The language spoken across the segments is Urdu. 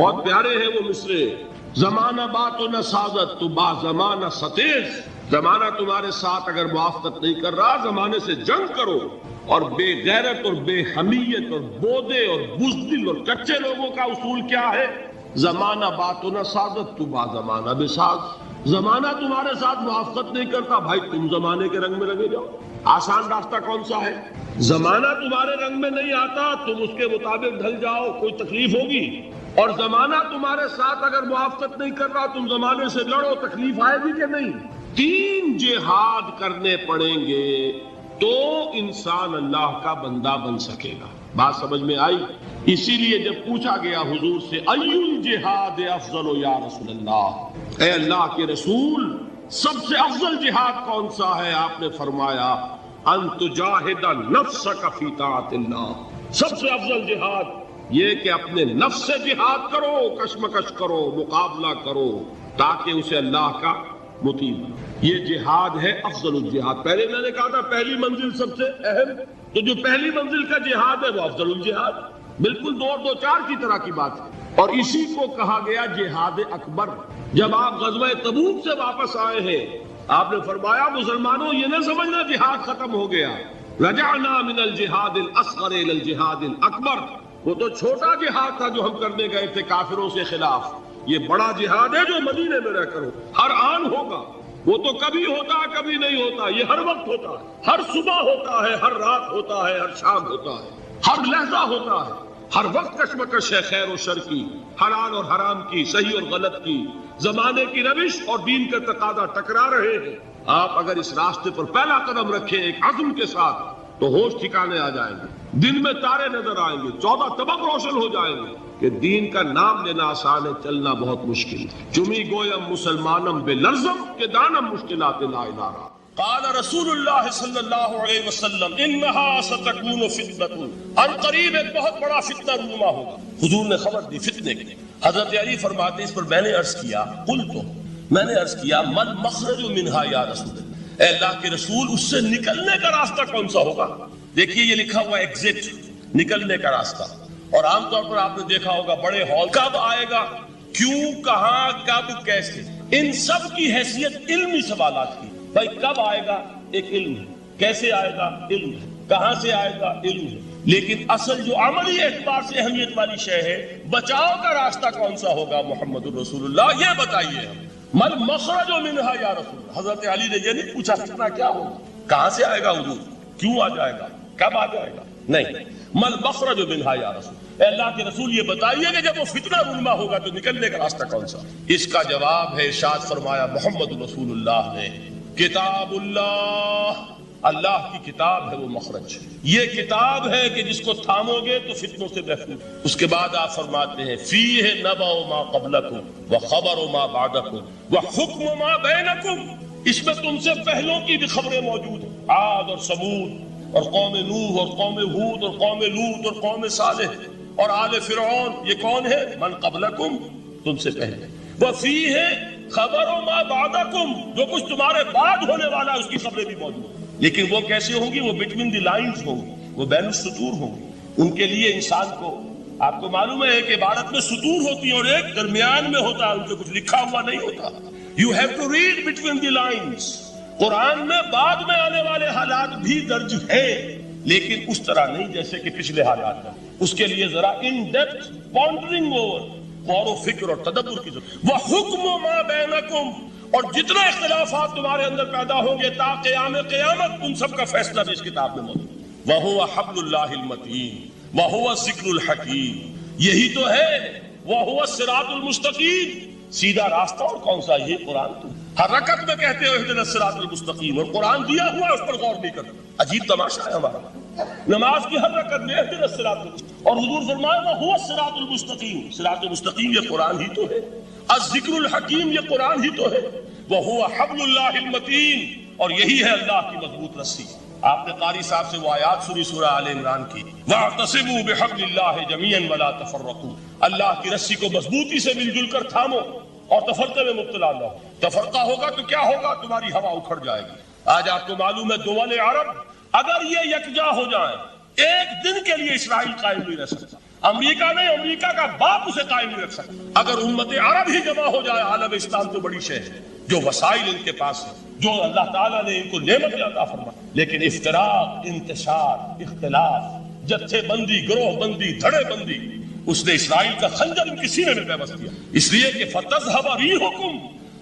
بہت پیارے ہیں وہ مصرے. زمانہ بات و نہ سازت تو با زمانہ ستیز. زمانہ تمہارے ساتھ اگر موافقت نہیں کر رہا، زمانے سے جنگ کرو. اور بے غیرت اور بے حمیت اور بودے اور بزدل اور کچے لوگوں کا اصول کیا ہے؟ زمانہ بات و نہ سازت تو با زمانہ بے ساز. زمانہ تمہارے ساتھ موافقت نہیں کرتا، بھائی تم زمانے کے رنگ میں لگے جاؤ. آسان راستہ کون سا ہے؟ زمانہ تمہارے رنگ میں نہیں آتا، تم اس کے مطابق ڈھل جاؤ، کوئی تکلیف ہوگی. اور زمانہ تمہارے ساتھ اگر موافقت نہیں کر رہا، تم زمانے سے لڑو، تکلیف آئے گی کہ نہیں؟ 3 جہاد کرنے پڑیں گے تو انسان اللہ کا بندہ بن سکے گا. بات سمجھ میں آئی؟ اسی لیے جب پوچھا گیا حضور سے ای الجہاد افضل یا رسول اللہ، اے اللہ کے رسول سب سے افضل جہاد کون سا ہے؟ آپ نے فرمایا ان تجاہد نفسک فی طاعت اللہ. سب سے افضل جہاد یہ کہ اپنے نفس سے جہاد کرو، کشمکش کرو، مقابلہ کرو، تاکہ اسے اللہ کا مطیع بنو. یہ جہاد ہے افضل الجہاد. پہلے میں نے کہا تھا پہلی منزل سب سے اہم، تو جو پہلی منزل کا جہاد ہے وہ افضل الجہاد. بالکل 2 اور 2 4 کی طرح کی بات ہے. اور اسی کو کہا گیا جہاد اکبر. جب آپ غزوہ تبوک سے واپس آئے ہیں، آپ نے فرمایا مسلمانوں یہ نہ سمجھنا جہاد ختم ہو گیا. رجعنا من الجہاد الاصغر الى الجہاد الاکبر. وہ تو چھوٹا جہاد تھا جو ہم کرنے گئے تھے کافروں سے خلاف. یہ بڑا جہاد ہے جو مدینے میں رہ کر ہو، ہر آن ہوگا. وہ تو کبھی ہوتا ہے کبھی نہیں ہوتا، یہ ہر وقت ہوتا ہے. ہر صبح ہوتا ہے، ہر رات ہوتا ہے، ہر شام ہوتا ہے، ہر لحظہ ہوتا ہے. ہر وقت کشمکش ہے خیر و شر کی، حلال اور حرام کی، صحیح اور غلط کی. زمانے کی روش اور دین کا تقاضا ٹکرا رہے ہیں. آپ اگر اس راستے پر پہلا قدم رکھیں ایک عزم کے ساتھ تو ہوش ٹھکانے آ جائیں گے. دن میں تارے نظر آئیں گے، 14 طبق روشن ہو جائیں گے کہ دین کا نام لینا آسان ہے، چلنا بہت مشکل. چمی گویم مسلمانم بے لرزم کہ دانم مشکلات لا ادارہ. قال رسول اللہ صلی اللہ علیہ وسلم انہا ستکون فتنۃ. ان قریب ایک بہت بڑا فتنہ رونما ہوگا. حضور نے خبر دی فتنے کی. حضرت علی فرماتے اس پر میں نے عرض کیا میں نے عرض کیا من مخرج منہا یا رسول اللہ. اے اللہ کے رسول اس سے نکلنے کا راستہ کون سا ہوگا؟ دیکھیے یہ لکھا ہوا ایگزٹ، نکلنے کا راستہ. اور عام طور پر آپ نے دیکھا ہوگا بڑے ہال کب آئے گا، کیوں، کہاں، کب، کیسے، ان سب کی حیثیت علمی سوالات کی. بھائی کب آئے گا ایک علم ہے، کیسے آئے گا علم ہے، کہاں سے آئے گا علم ہے. لیکن اصل جو عملی اعتبار سے اہمیت والی شے ہے، بچاؤ کا راستہ کون سا ہوگا محمد الرسول اللہ، یہ بتائیے ہم. من مخرج منہا یا رسول اللہ. حضرت علی نے یہ نہیں پوچھا فتنہ کیا ہوگا، کہاں سے آئے گا حضور، کیوں آ جائے گا، کب آ جائے گا، نہیں. من مخرج منہا یا رسول. اے اللہ کے رسول یہ بتائیے کہ جب وہ فتنہ رونما ہوگا تو نکلنے کا راستہ کون سا؟ اس کا جواب ہے ارشاد فرمایا محمد رسول اللہ نے کتاب اللہ. اللہ کی کتاب ہے وہ مخرج. یہ کتاب ہے کہ جس کو تھامو گے تو فتنوں سے محفوظ. اس کے بعد آپ فرماتے ہیں فیہ نبأ ما قبلکم وخبر ما بعدکم وحکم ما بینکم. اس میں تم سے پہلوں کی بھی خبریں موجود ہیں، عاد اور ثمود اور قوم نوح اور قوم ہود اور قوم لوط اور قوم صالح اور آل فرعون. یہ کون ہے؟ من قبلکم، تم سے پہلے. وفیہ خبر ما بعدکم، جو کچھ تمہارے بعد ہونے والا ہے اس کی خبریں بھی موجود ہیں. لیکن وہ کیسے ہوں گی؟ وہ بٹوین دی لائنز ہوں گی، وہ بین السطور ہوں گی. ان کے لیے انسان کو، آپ کو معلوم ہے کہ عبارت میں سطور ہوتی ہے اور ایک درمیان میں ہوتا ہے، ان پہ کچھ لکھا ہوا نہیں ہوتا. You have to read between the lines. Quran میں بعد میں آنے والے حالات بھی درج ہیں، لیکن اس طرح نہیں جیسے کہ پچھلے حالات میں. اس کے لیے ذرا ان ڈیپتھ پونڈرنگ اوور، غور و فکر اور تدبر کی ضرورت. وحکم ما بینکم، اور جتنے اختلافات تمہارے اندر پیدا ہوں گے تا قیام قیامت، ان سب کا فیصلہ بھی اس کتاب میں موجود. وَهُوَ حَبْلُ اللَّهِ الْمَتِينُ وَهُوَ الذِّكْرُ الْحَكِيمُ. یہی تو ہے وَهُوَ الصِّرَاطُ الْمُسْتَقِيمُ. سیدھا راستہ اور کون سا؟ یہ قرآن. تو ہر رکعت میں کہتے ہو اهْدِنَا الصِّرَاطَ الْمُسْتَقِيمُ، اور قرآن دیا ہوا ہے اس پر غور نہیں کرتے. عجیب تماشا ہے ہمارا. نماز کی ہر رکعت میں اهْدِنَا الصِّرَاطَ، اور حضور فرمایا وَهُوَ الصِّرَاطُ الْمُسْتَقِيمُ. صراط المستقیم یہ قرآن ہی تو ہے. الذکر الحکیم یہ قرآن ہی تو ہے. وَهُوَ حَبْلُ اللَّهِ الْمَتِينُ، اور یہی ہے اللہ کی مضبوط رسی. آپ نے قاری صاحب سے وہ آیات سنی سورہ آل عمران کی، وَاعْتَصِمُوا بِحَبْلِ اللَّهِ جَمِيعًا وَلَا تَفَرَّقُوا. اللہ کی رسی کو مضبوطی سے مل جل کر تھامو اور تفرقے میں مبتلا نہ ہو. تفرقہ ہوگا تو کیا ہوگا؟ تمہاری ہوا اکھڑ جائے گی. آج آپ کو معلوم ہے دول عرب اگر یہ یکجا ہو جائیں، ایک دن کے لیے اسرائیل قائم نہیں رہ سکتا. امریکہ نہیں، امریکہ کا باپ اسے قائم نہیں رکھ سکتا۔ اگر امت عرب ہی جمع ہو جائے، عالم اسلام تو بڑی شے ہے، جو وسائل ان کے پاس ہے، جو اللہ تعالیٰ نے ان کو نعمت عطا فرمائی، لیکن افتراق، انتشار، اختلاف، جتھے بندی، گروہ بندی، دھڑے بندی، اس نے اسرائیل کا خنجر ان کے سینے میں پیوست کیا، اس لیے کہ فَتَذْهَبَ رِيحُكُمْ،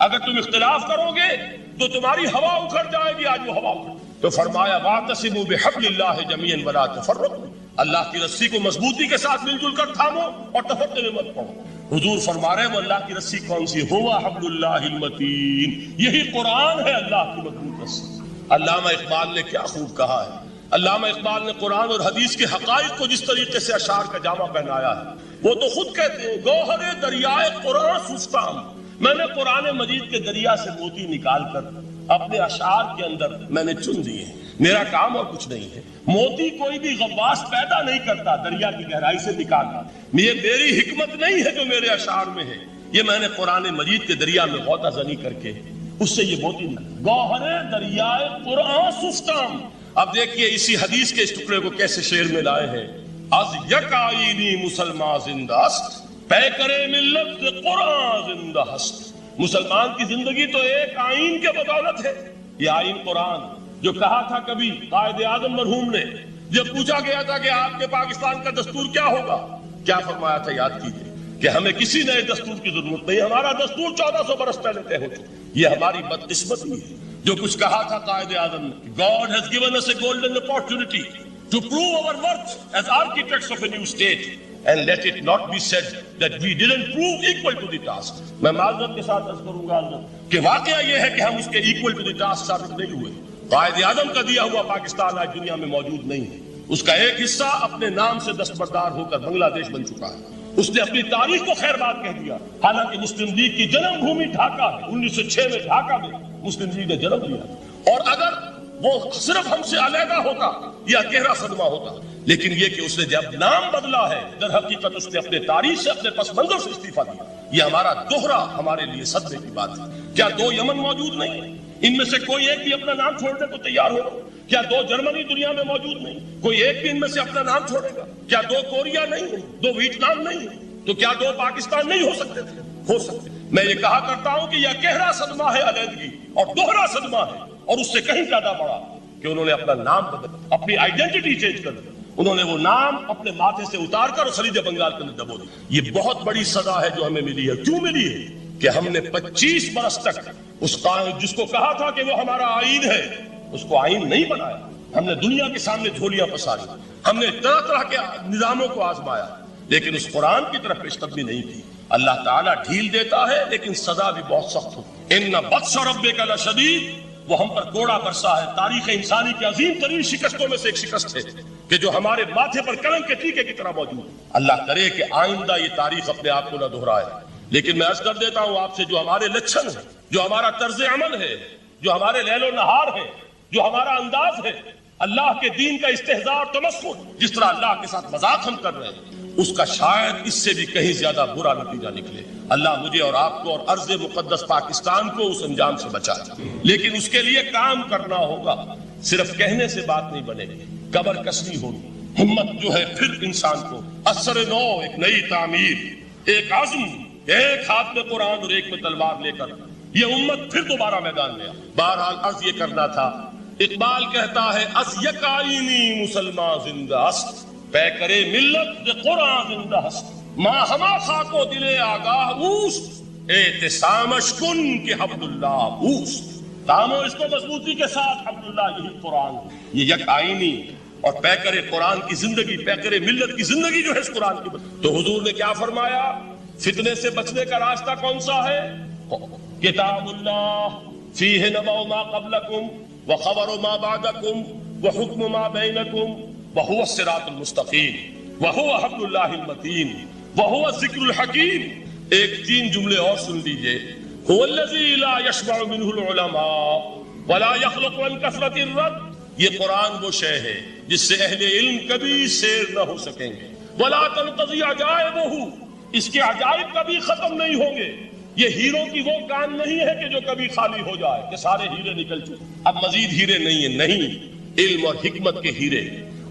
اگر تم اختلاف کرو گے تو تمہاری ہوا اکھڑ جائے گی۔ آج وہ ہوا اکھڑ، تو فرمایا وَاعْتَصِمُوا بِحَبْلِ اللَّهِ جَمِيعًا وَلَا تَفَرَّقُوا، اللہ کی رسی کو مضبوطی کے ساتھ مل جل کر تھامو اور تفرقے میں مت پڑو۔ حضور فرما رہے ہیں وہ اللہ کی رسی کون سی؟ هُوَ حَبْلُ اللَّهِ الْمَتِينُ، یہی قرآن ہے اللہ کی مضبوط رسی۔ علامہ اقبال نے کیا خوب کہا ہے، علامہ اقبال نے قرآن اور حدیث کے حقائق کو جس طریقے سے اشعار کا جامہ پہنایا ہے، وہ تو خود کہتے ہیں گوہر دریائے قرآن سستام، میں نے قرآن مجید کے دریا سے موتی نکال کر اپنے اشعار کے اندر میں نے چن دیے ہیں، میرا کام اور کچھ نہیں ہے۔ موتی کوئی بھی غواص پیدا نہیں کرتا دریا کی گہرائی سے نکالنا، یہ میری حکمت نہیں ہے جو میرے اشعار میں ہے، یہ میں نے قرآن مجید کے دریا میں غوطہ زنی کر کے اس سے یہ موتی نکالا۔ گوہر دریائے قرآن سستام۔ اب دیکھیے اسی حدیث کے اس ٹکڑے کو کیسے شعر میں لائے ہیں، از یک آئینی مسلمان زندہ است، پے کرے ملت سے قرآن زندہ ہست۔ مسلمان کی زندگی تو ایک آئین کے بدولت ہے، یہ آئین قرآن، جو کہا تھا کبھی قائد اعظم مرحوم نے جب پوچھا گیا تھا کہ آپ کے پاکستان کا دستور کیا ہوگا، کیا فرمایا تھا؟ یاد کیجئے کہ ہمیں کسی نئے دستور کی ضرورت نہیں، ہمارا دستور 1400 برس پہلے طے ہو چکا۔ یہ ہماری بدقسمتی ہے جو کچھ کہا تھا قائد اعظم نے، God has given us a golden opportunity to prove our worth as architects of a new state, and let it not be said that we didn't prove equal to the task۔ میں معذرت کے ساتھ عرض کروں گا کہ واقعہ یہ ہے کہ ہم اس کے equal to the task ثابت نہیں ہوئے۔ قائد اعظم کا دیا ہوا پاکستان آج دنیا میں موجود نہیں ہے، اس کا ایک حصہ اپنے نام سے دستبردار ہو کر بنگلہ دیش بن چکا ہے، اس نے اپنی تاریخ کو خیر بات کہہ دیا، حالانکہ مسلم لیگ کی جنم بھومی ڈھاکہ ہے، 1906 میں ڈھاکہ میں مسلم لیگ نے جنم لیا، اور اگر وہ صرف ہم سے علیحدہ ہوتا یا گہرا صدمہ ہوتا، لیکن یہ کہ اس نے جب نام بدلا ہے در حقیقت اس نے اپنے تاریخ سے، اپنے پس منظر سے استعفیٰ دیا، یہ ہمارا دوہرا ہمارے لیے صدمے کی بات ہے۔ کیا 2 یمن موجود نہیں ہیں؟ ان میں سے کوئی ایک بھی اپنا نام چھوڑنے کو تیار ہوگا؟ کیا 2 جرمنی دنیا میں موجود نہیں؟ کوئی ایک بھی ان میں سے اپنا نام چھوڑے گا؟ کیا 2 کوریا نہیں ہیں؟ 2 ویتنام نہیں ہیں؟ تو کیا 2 پاکستان نہیں ہو سکتے تھے؟ ہو سکتے۔ میں یہ کہا کرتا ہوں کہ یہ گہرا صدمہ ہے علیحدگی، اور دوہرا صدمہ ہے، اور اس سے کہیں زیادہ بڑا کہ انہوں نے اپنا نام بدل، اپنی آئیڈینٹی چینج کر دی، انہوں نے وہ نام اپنے ماتھے سے اتار کر خلیج بنگال کے اندر دبو دی۔ یہ بہت بڑی سزا ہے جو ہمیں ملی ہے۔ کیوں ملی ہے؟ کہ ہم نے 25 برس تک اس قانون جس کو کہا تھا کہ وہ ہمارا آئین ہے، اس کو آئین نہیں بنایا۔ ہم نے دنیا کے سامنے جھولیاں پساری، ہم نے طرح طرح کے نظاموں کو آزمایا، لیکن اس قرآن کی طرف پیشقدمی نہیں کی۔ اللہ تعالیٰ ڈھیل دیتا ہے لیکن سزا بھی بہت سخت ہوتی ہے۔ ان بطش ربک لشدید، وہ ہم پر کوڑا برسا ہے۔ تاریخ انسانی کی عظیم ترین شکستوں میں سے ایک شکست ہے کہ جو ہمارے ماتھے پر قلم کے ٹیکے کی طرح موجود ہے۔ اللہ کرے کہ آئندہ یہ تاریخ اپنے آپ کو نہ دہرائے، لیکن میں عرض کر دیتا ہوں آپ سے، جو ہمارے لچھن ہے، جو ہمارا طرز عمل ہے، جو ہمارے لیل و نہار ہے، جو ہمارا انداز ہے، اللہ کے دین کا استہزاء اور تمسخر، جس طرح اللہ کے ساتھ مذاق ہم کر رہے ہیں، اس کا شاید اس سے بھی کہیں زیادہ برا نتیجہ نکلے۔ اللہ مجھے اور آپ کو اور ارض مقدس پاکستان کو اس انجام سے بچائے، لیکن اس کے لیے کام کرنا ہوگا، صرف کہنے سے بات نہیں بنے گی، کمر کسنی ہوگی، ہمت جو ہے پھر انسان کو اثر نو، ایک نئی تعمیر، ایک عزم، ایک ہاتھ میں قرآن اور ایک میں تلوار لے کر یہ امت پھر دوبارہ میدان لیا۔ بہرحال عرض یہ کرنا تھا، اقبال کہتا ہے از یک آئینی مسلمان زندہ است، پے کرے ملت دے قرآن زندہ ہست، ماں ہما خاک و دل آگاہ اوست، اعتصامش کن کہ حبل اللہ اوست۔ تامو اس کو مضبوطی کے ساتھ، حبل اللہ یہی قرآن، یہ یک آئینی اور پے کرے قرآن کی زندگی، پے کرے ملت کی زندگی جو ہے اس قرآن کی۔ تو حضور نے کیا فرمایا؟ فتنے سے بچنے کا راستہ کون سا ہے؟ کتاب اللہ فیہ نبأ ما قبلکم وخبر ما بعدکم وحکم ما بینکم وہو الصراط المستقیم وہو حبل اللہ المتین وہو الذکر الحکیم۔ ایک 3 جملے اور سن لیجئے۔ هو الذی لا یشبع منہ العلماء ولا یخلق عن کثرت الرد، یہ قرآن وہ شے ہے جس سے اہل علم کبھی سیر نہ ہو سکیں گے۔ ولا تنقضی عجائبہ، اس کے عجائب کبھی ختم نہیں ہوں گے۔ یہ ہیروں کی وہ کان نہیں ہے کہ جو کبھی خالی ہو جائے کہ سارے ہیرے نکل چکے، اب مزید ہیرے نہیں ہیں، نہیں، علم اور حکمت کے ہیرے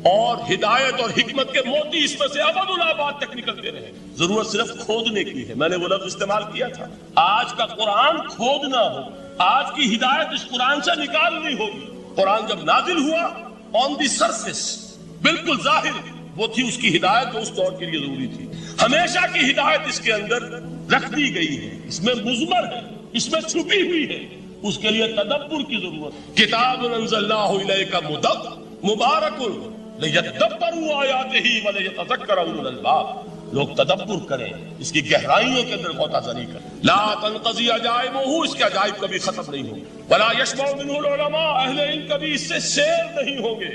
اور ہدایت اور حکمت کے موتی اس میں سے ابد الآباد تک نکلتے رہے. ضرورت صرف کھودنے کی ہے. میں نے وہ لفظ استعمال کیا تھا. آج کا قرآن کھودنا ہو, آج کی ہدایت اس قرآن سے نکالنی ہوگی. قرآن جب نازل ہوا آن دی سرفیس, بالکل ظاہر, وہ تھی اس کی ہدایت جو اس دور کے لیے ضروری تھی. ہمیشہ کی ہدایت اس کے اندر رکھ دی گئی ہے, اس میں مضمر ہے, اس میں چھپی ہوئی ہے. اس کے لیے تدبر کی ضرورت. کتاب انزلناہ الیک مبارک لیدبروا آیاتہ ولیتذکر اولو الالباب. لوگ تدبر کریں, اس کی گہرائیوں کے اندر غوطہ زنی کریں. لا تنقضی عجائبہ, اس کے عجائب کبھی ختم نہیں ہوں. ولا یشبع منہ العلماء, اہل علم کبھی اس سے سیر نہیں ہوں گے.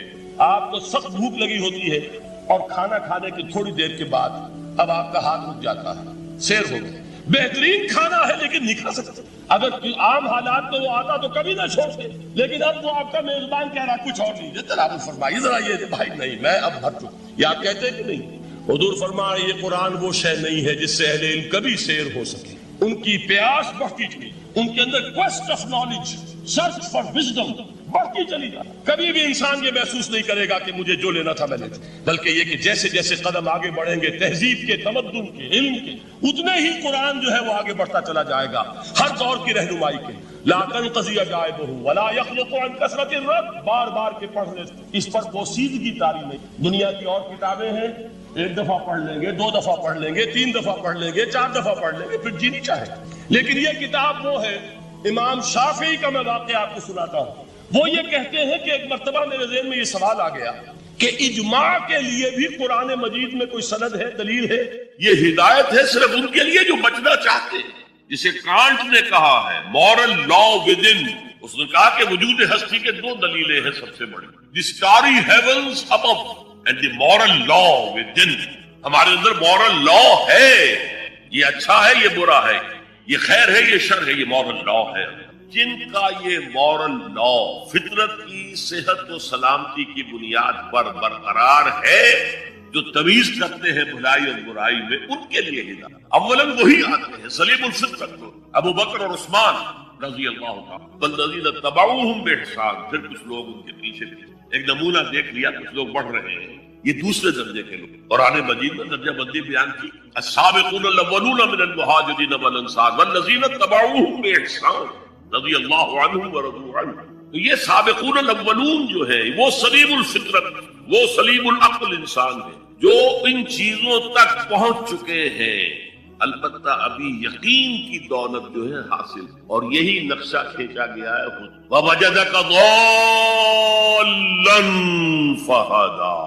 آپ کو سخت بھوک لگی ہوتی ہے اور کھانا کھانے کی تھوڑی دیر کے بعد اب آپ کا ہاتھ رک جاتا ہے, سیر ہو گئے. بہترین کھانا ہے لیکن نہیں کھا سکتے. اگر عام حالات میں وہ آتا تو کبھی نہ چھوڑتے, لیکن اب وہ آپ کا میزبان کہہ رہا کچھ اور نہیں, تلاوت فرمائیے ذرا. یہ بھائی نہیں, میں اب بھر چکا. یہ آپ کہتے ہیں کہ نہیں؟ حضور فرمائے یہ قرآن وہ شے نہیں ہے جس سے اہل علم کبھی سیر ہو سکے. ان کی پیاس بڑھتی چلی, ان کے اندر quest of knowledge, search for wisdom بڑھتی چلی جائے. کبھی بھی انسان یہ محسوس نہیں کرے گا کہ مجھے جو لینا تھا میں نے, بلکہ یہ کہ جیسے جیسے قدم آگے بڑھیں گے تہذیب کے, تمدن کے, علم کے, اتنے ہی قرآن جو ہے وہ آگے بڑھتا چلا جائے گا ہر دور کی رہنمائی کے. لا تنقضی عجائبہ ولا یخلق عن کثرت الرد, بار بار کے پڑھنے اس پر پوسیدگی طاری نہیں. دنیا کی اور کتابیں ہیں, ایک دفعہ پڑھ لیں گے, دو دفعہ پڑھ لیں گے, تین دفعہ پڑھ لیں گے, چار دفعہ پڑھ لیں گے, پھر جی نہیں چاہے. لیکن یہ کتاب وہ ہے. امام شافعی کا میں واقعہ آپ کو سناتا ہوں. وہ یہ کہتے ہیں کہ ایک مرتبہ میرے ذہن میں یہ سوال آ گیا کہ اجماع کے لیے بھی قرآن مجید میں کوئی سند ہے, دلیل ہے؟ یہ ہدایت ہے صرف ان کے لیے جو بچنا چاہتے ہیں. جسے کانٹ نے کہا ہے مورل لا ود ان, اس نے کہا کہ وجود ہستی کے دو دلیلیں ہیں سب سے بڑی, the starry heavens above and the moral law within. ہمارے اندر مورل لا ہے, یہ اچھا ہے, یہ برا ہے, یہ خیر ہے, یہ شر ہے, یہ مورل لا ہے. جن کا یہ مورل لا فطرت کی صحت و سلامتی کی بنیاد پر برقرار ہے, جو تمیز کرتے ہیں بھلائی اور برائی میں, ان کے لیے ہدایت. اولاً وہی آتے ہیں سلیم الفطرت کو, ابو بکر اور عثمان رضی اللہ عنہ, والذین اتبعوہم بإحسان. پھر کچھ لوگ ان کے پیچھے تھے, ایک نمونہ دیکھ لیا, کچھ لوگ بڑھ رہے ہیں, یہ دوسرے درجے کے لوگ. قرآن مجید میں درجہ بندی بیان کی, السابقون الاولون من المہاجرین والانصار والذین اتبعوہم بإحسان رضی اللہ عنہ ورضوا عنہ. تو یہ سابقون الاولون جو ہے وہ سلیم الفطرت, وہ سلیم العقل انسان ہے جو ان چیزوں تک پہنچ چکے ہیں. البتہ ابھی یقین کی دولت جو ہے حاصل, اور یہی نقشہ کھینچا گیا ہے. وَوَجَدَكَ ضَالًّا فَهَدَىٰ.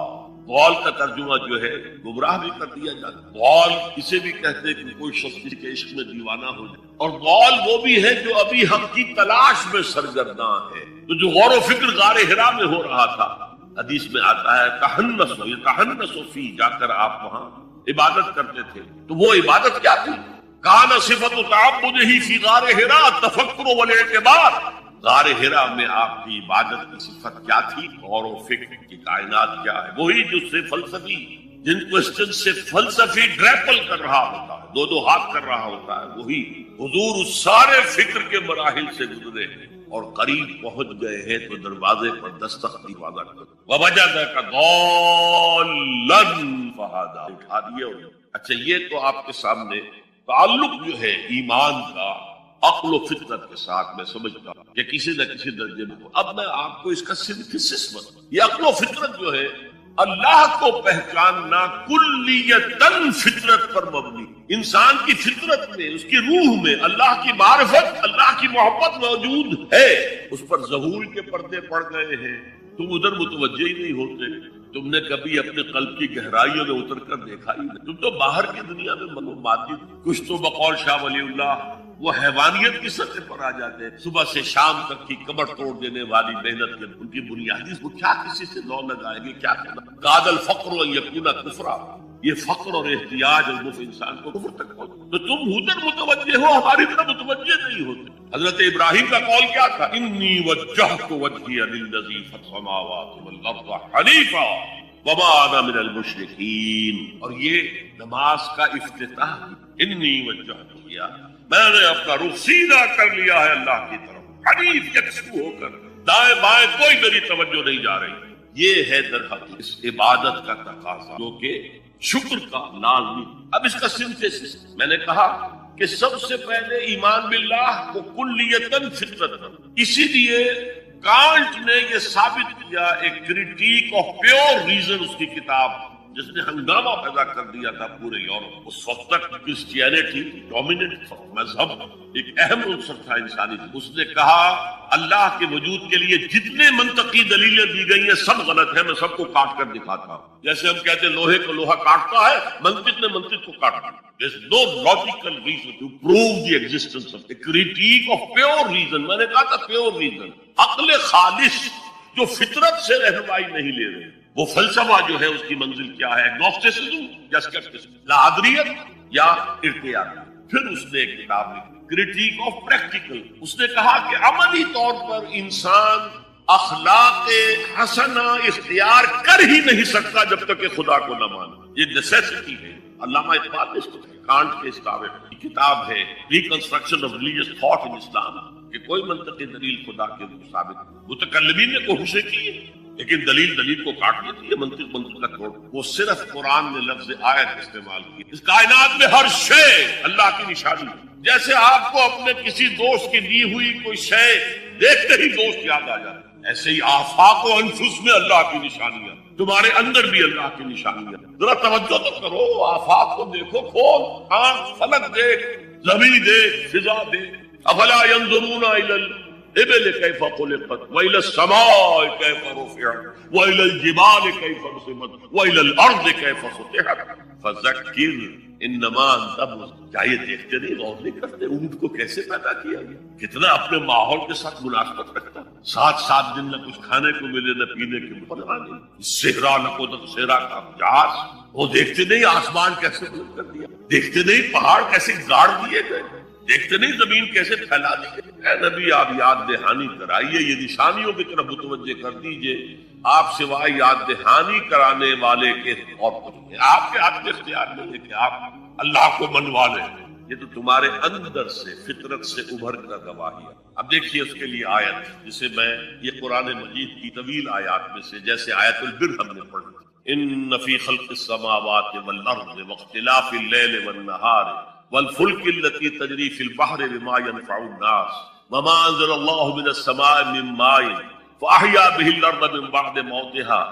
ضال کا ترجمہ جو ہے گمراہ بھی کر دیا جاتا ہے. ضال اسے بھی کہتے ہیں کہ کوئی شخص کے عشق میں دیوانہ ہو جائے, اور ضال وہ بھی ہے جو ابھی حق کی تلاش میں سرگرداں ہے. تو جو غور و فکر غار حرا میں ہو رہا تھا, حدیث میں آتا ہے تحنسوا فی, جا کر آپ وہاں عبادت کرتے تھے. تو وہ عبادت کیا تھی؟ کان صفت تعبدہ فی غار حرا التفکر والاعتبار. غار حرا میں آپ کی عبادت کی صفت کیا تھی؟ غور و فکر کی کائنات کیا ہے. وہی جو سے فلسفی, جن کوسچن سے فلسفی گریپل کر رہا ہوتا ہے, دو دو ہاتھ کر رہا ہوتا ہے, وہی حضور اس سارے فکر کے مراحل سے گزرے ہیں اور قریب پہنچ گئے ہیں. تو دروازے پر دستک دروازہ کر وَوَجَدَكَ ضَالًّا فَهَدَىٰ, اٹھا دیے. اچھا, یہ تو آپ کے سامنے تعلق جو ہے ایمان کا عقل و فطرت کے ساتھ میں سمجھتا ہوں کہ کسی نہ کسی درجے میں. اب میں آپ کو اس کا سنتھسس بتاؤں. یہ عقل و فطرت جو ہے اللہ کو پہچاننا کلیتاً فطرت پر مبنی. انسان کی فطرت میں, اس کی روح میں اللہ کی معرفت, اللہ کی محبت موجود ہے. اس پر ظہور کے پردے پڑ گئے ہیں, تم ادھر متوجہ ہی نہیں ہوتے. تم نے کبھی اپنے قلب کی گہرائیوں میں اتر کر دیکھا ہی نہیں. تم تو باہر کی دنیا میں مادی, کچھ تو بقول شاہ ولی اللہ وہ حیوانیت کی سطح پر آ جاتے ہیں. صبح سے شام تک کی کمر توڑ دینے والی محنت کے ان کی بنیادی وہ کیا کسی سے لو لگائیں گے, کیا کرنا. قاد الفقر ان یکون کفرا, یہ فقر اور احتیاج اور مف انسان کو کفر تک پہنچ. تو تم ادھر متوجہ ہو, ہماری طرح متوجہ نہیں ہوتے. حضرت ابراہیم کا قول کیا تھا؟ انی وجہت وجہی للذی فطر السماوات والارض حنیفا وما انا من المشرکین. اور یہ نماز کا افتتاح, انی وجہت کیا, میں نے اپنا رخ سیدھا کر لیا ہے اللہ کی طرف, حنیف یکسو ہو کر, دائیں بائیں کوئی میری توجہ نہیں جا رہی. یہ ہے در حقیقت اس عبادت کا تقاضا جو کہ شکر کا لازمی۔ اب اس کا سنتھیسس میں نے کہا کہ سب سے پہلے ایمان باللہ کو کلیتاً فطرتاً، اسی لیے کانٹ نے یہ ثابت کیا ایک کریٹیک آف پیور ریزن، اس کی کتاب جس نے ہنگامہ پیدا کر دیا تھا پورے یورپ۔ اس وقت تک کرسچینٹی ڈومیننٹ مذہب ایک اہم عنصر تھا انسانی۔ اس نے کہا اللہ کے وجود کے لیے جتنے منطقی دلیلیں دی گئی ہیں سب غلط ہیں، میں سب کو کاٹ کر دکھاتا ہوں۔ جیسے ہم کہتے ہیں لوہے کو لوہا کاٹتا ہے، منطق نے منطق کو کاٹا۔ There's no logical reason to prove the existence of a critique of pure reason۔ میں نے کہا تھا pure reason، عقل خالص جو فطرت سے رہنمائی نہیں لے رہے۔ وہ فلسفہ جو ہے اس کی منزل کیا ہے، اگنوسٹسزم یا اسکیپٹسزم، لاحدریت یا ارتیاح۔ پھر اس نے ایک کتاب لکھی کریٹیک آف پریکٹیکل۔ اس نے کہا کہ عملی طور پر انسان اخلاق حسنہ اختیار کر ہی نہیں سکتا جب تک کہ خدا کو نہ مانے، یہ نیسیسٹی ہے۔ علامہ اقبال نے اس کو کانٹ کے اس کتاب ہے reconstruction of religious thought in Islam, کہ کوئی منطقی دلیل خدا کے ثابت۔ متکلمین نے کوششیں کی لیکن دلیل کو کاٹ دیتی ہے، منطق کا توڑ۔ وہ صرف قرآن نے لفظ آیت استعمال کی۔ اس کائنات میں ہر شے اللہ کی نشانی ہے۔ جیسے آپ کو اپنے کسی دوست کی دی ہوئی کوئی شے دیکھتے ہی دوست یاد آ جاتا ہے، ایسے ہی آفاق و انفس میں اللہ کی نشانیاں، تمہارے اندر بھی اللہ کی نشانیاں۔ ذرا توجہ تو کرو، آفاق کو دیکھو، کھول آنکھ، فلک دیکھ، زمین دیکھ، فضا دیکھ۔ افلا ينظرون الى الابل كيف خلقت والى السماء كيف رفعت والى الجبال كيف نصبت والى الارض كيف سطحت فذكر انما انت مذکر۔ کیا یہ دیکھتے نہیں، غور نہیں کرتے اونٹ کو کیسے پیدا کیا گیا، کتنا اپنے ماحول کے ساتھ مناسبت رکھتا ہے، 7 دن نہ کچھ کھانے کو ملے نہ پینے کے پرواہ نہیں، صحرا نہ کو صحرا کا جہاز۔ وہ دیکھتے نہیں آسمان کیسے بلند کر دیا، دیکھتے نہیں پہاڑ کیسے گاڑ دیے گئے، دیکھتے نہیں زمین کیسے پھیلا دی گئی۔ اے نبی آپ یاد دہانی کرائیے، یہ نشانیوں کی طرف متوجہ کر دیجئے، آپ سوائے یاد دہانی کرانے والے کے اور کچھ نہیں۔ آپ کے ہاتھ میں اختیار نہیں ہے کہ آپ اللہ کو منوا لیں، یہ تو تمہارے اندر سے فطرت سے ابھر کر گواہی ہے۔ اب دیکھیے اس کے لیے آیت، جسے میں یہ قرآن مجید کی طویل آیات میں سے جیسے آیت البر ہم نے پڑھی، ان فی خلق السماوات والارض واختلاف اللیل والنہار والفلک التي تجری فی البحر بما ينفع الناس وما انزل الله من السماء من ماء فاحیا به الارض من بعد موتها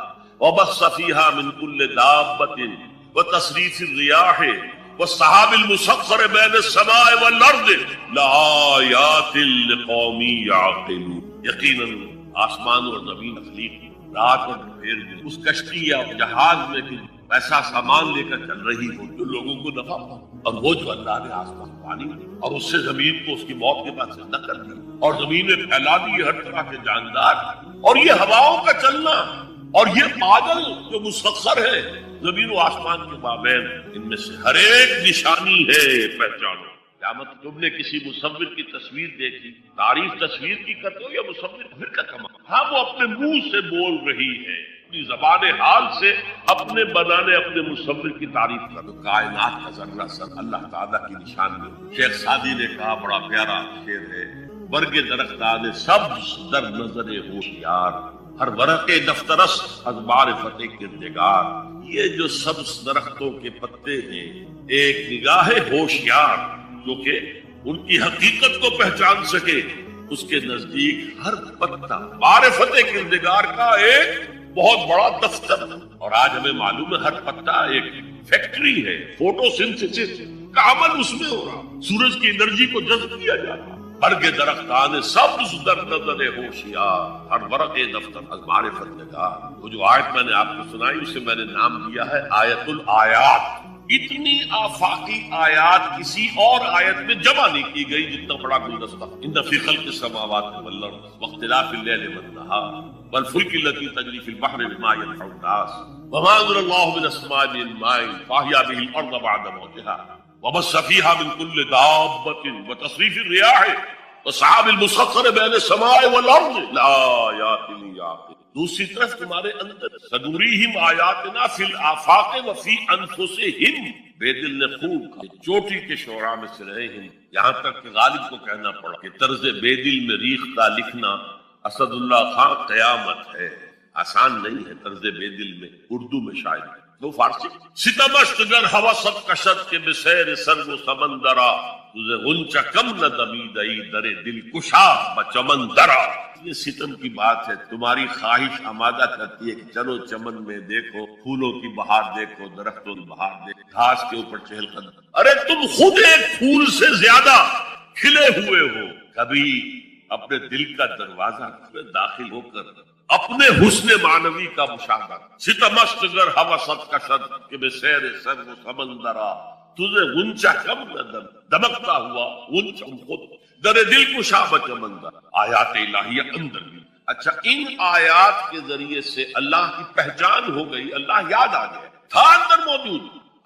وبث فيها من كل دابة وتصريف الرياح والسحاب المسخر بين السماء والارض لآیات لقوم یعقلون۔ یقیناً آسمان اور زمین تخلیق رات اور دوپہر دن اس کشتی یا جہاز میں کہ ایسا سامان لے کر چل رہی ہو جو لوگوں کو نفع ہو، اور وہ جو اللہ نے آسمان پانی اور اس سے زمین کو اس کی موت کے بعد زندہ کر دی اور زمین میں پھیلا دی ہر طرح کے جاندار، اور یہ ہواؤں کا چلنا اور یہ بادل جو مسخر ہے زمین و آسمان کے مابین، ان میں سے ہر ایک نشانی ہے، پہچانو۔ قیامت تم نے کسی مصور کی تصویر دیکھی، تعریف تصویر کی کرتے ہو یا مصور پھر کا کمال؟ ہاں وہ اپنے منہ سے بول رہی ہے، اپنی زبان حال سے اپنے بنانے اپنے مصور کی تعریف کر۔ کائنات کا ذرہ سر اللہ تعالیٰ کی نشانی۔ شیخ سعدی نے کہا، بڑا پیارا شعر ہے، برگ درختان سبز در نظر ہوشیار ہر ورق دفترس از معرفت کردگار۔ یہ جو سبز درختوں کے پتے ہیں، ایک نگاہ ہوشیار جو کہ ان کی حقیقت کو پہچان سکے، اس کے نزدیک ہر پتا معرفت کردگار کا ایک بہت بڑا دفتر۔ اور آج ہمیں معلوم ہے ہر پتا ایک فیکٹری ہے، فوٹو سنتھسس کا عمل اس میں ہو رہا، سورج کی انرجی کو جذب کیا جا رہا۔ برگ درختان سبز در نظر ہوشیار ہر ورق دفتر از معرفت نگار۔ وہ جو آیت میں نے آپ کو سنائی اسے میں نے نام دیا ہے آیت الآیات۔ اتنی آفاقی آیات کسی اور آیت میں جمع نہیں کی گئی جتنا بڑا گلدستہ۔ ان فی خلق السماوات والارض واختلاف اللیل والنہار والفلک التي تجری فی البحر بما ينفع الناس وما انزل الله من السماء من ماء فاحیا به الارض بعد موتها وبث فيها من كل دابة وتصريف الرياح والسحاب المسخر بين السماء والارض لآیات للعاقلین۔ دوسری طرف تمہارے اندر سنوریہم آیاتنا فی الآفاق وفی انفسہم، بے دل نے خوب کہا، چوٹی کے شعراء میں سے رہے ہیں، یہاں تک کہ غالب کو کہنا پڑا کہ طرز بے دل میں ریختہ لکھنا اسد اللہ خان قیامت ہے۔ آسان نہیں ہے طرز بے دل میں اردو میں شاید وہ فارسی ستمست گر حوست کشد کے بسیر سرگ و سمندرا تجھے غنچہ کم نہ دمیدئی در دل کشا بچمن درا. یہ ستم کی بات ہے. تمہاری خواہش آمادہ کرتی ہے کہ چلو چمن میں دیکھو پھولوں کی بہار دیکھو درختوں کی بہار دیکھو گھاس کے اوپر چہل قدم. ارے تم خود ایک پھول سے زیادہ کھلے ہوئے ہو. کبھی اپنے دل کا دروازہ داخل ہو کر اپنے حسن معنوی کا مشاہدہ. ستمست گر حوست کشد کہ بے سیر سر و سمندرا تجھے غنچہ کم نہ دمکتا ہوا غنچہ خود در دل کو شاب چمندر. آیات الہیہ اندر بھی. اچھا ان آیات کے ذریعے سے اللہ کی پہچان ہو گئی. اللہ یاد آ گیا تھا اندر موجود.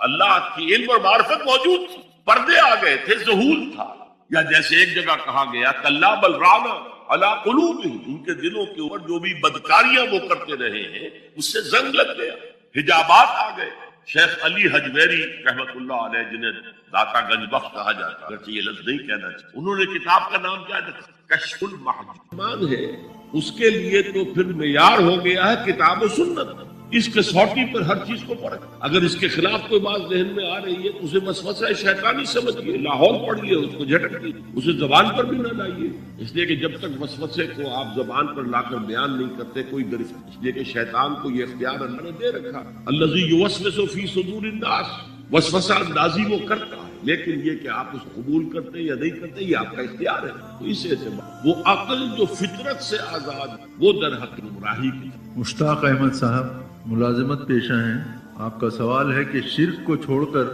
اللہ کی علم اور معرفت موجود تھی. پردے آ گئے تھے ظہور تھا. یا جیسے ایک جگہ کہا گیا کلا بل رانا علی قلوبہم ان کے دلوں کے اوپر جو بھی بدکاریاں وہ کرتے رہے ہیں اس سے زنگ لگ گیا. حجابات آ گئے. شیخ علی حجویری رحمت اللہ علیہ جنہیں داتا گنج بخش کہا جاتا ہے اگرچہ یہ لفظ نہیں کہنا چاہیے انہوں نے کتاب کا نام کیا رکھا کشف المحجوبات ہے. اس کے لیے تو پھر معیار ہو گیا ہے کتاب و سنت. اس کسوٹی پر ہر چیز کو پڑھے. اگر اس کے خلاف کوئی بات ذہن میں آ رہی ہے تو اسے وسوسہ شیطانی سمجھیے لاہور پڑھیے اس کو جھٹکیے اسے زبان پر بھی نہ لائیے. اس لیے کہ جب تک وسوسے کو آپ زبان پر لا کر بیان نہیں کرتے کوئی گرفت. اس لیے کہ شیطان کو یہ اختیار اللہ نے دے رکھا الذی یوسوس فی صدور الناس. وسوسہ اندازی وہ کرتا ہے لیکن یہ کہ آپ اس کو قبول کرتے یا نہیں کرتے یہ آپ کا اختیار ہے. تو اس اعتبار وہ عقل جو فطرت سے آزاد وہ در حق گمراہی کی. مشتاق احمد صاحب ملازمت پیشہ ہیں. آپ کا سوال ہے کہ شرک کو چھوڑ کر